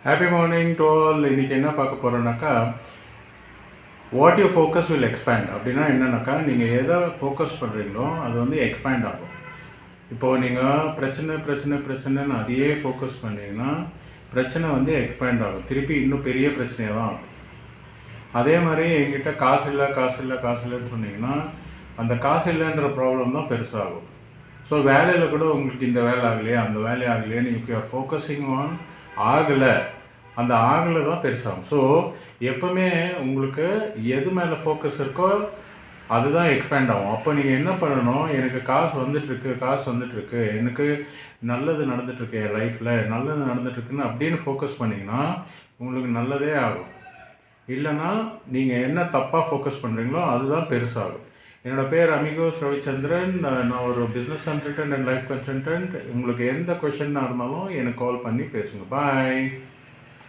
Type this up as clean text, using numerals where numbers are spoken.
Happy morning to all. இன்றைக்கி என்ன பார்க்க போகிறோன்னாக்கா, what you focus will expand. அப்படின்னா என்னன்னாக்கா, நீங்கள் எதை ஃபோக்கஸ் பண்ணுறீங்களோ அது வந்து எக்ஸ்பேண்ட் ஆகும். இப்போது நீங்கள் பிரச்சனைன்னு அதையே ஃபோக்கஸ் பண்ணிங்கன்னா பிரச்சனை வந்து எக்ஸ்பேண்ட் ஆகும், திருப்பி இன்னும் பெரிய பிரச்சனையாக தான் ஆகும். அதே மாதிரி என்கிட்ட காசு இல்லைன்னு சொன்னீங்கன்னா அந்த காசு இல்லைன்ற ப்ராப்ளம் தான் பெருசாகும். ஸோ வேலையில் கூட உங்களுக்கு இந்த வேலை ஆகலையே அந்த வேலை ஆகலையேன்னு if you are focusing on ஆகலை, அந்த ஆகலை தான் பெருசாகும். ஸோ எப்போவுமே உங்களுக்கு எது மேலே ஃபோக்கஸ் இருக்கோ அதுதான் எக்ஸ்பேண்ட் ஆகும். அப்போ நீங்கள் என்ன பண்ணணும், எனக்கு காசு வந்துட்டுருக்கு, எனக்கு நல்லது நடந்துகிட்ருக்கு, என் லைஃப்பில் நல்லது நடந்துகிட்ருக்குன்னு அப்படின்னு ஃபோக்கஸ் பண்ணிங்கன்னா உங்களுக்கு நல்லதே ஆகும். இல்லைன்னா நீங்கள் என்ன தப்பாக ஃபோக்கஸ் பண்ணுறீங்களோ அதுதான் பெருசாகும். என்னோடய பேர் அமிகோஸ் ரவிச்சந்திரன். நான் ஒரு business consultant and life consultant. உங்களுக்கு எந்த கொஷனாக இருந்தாலும் எனக்கு கால் பண்ணி பேசுங்க. பாய்.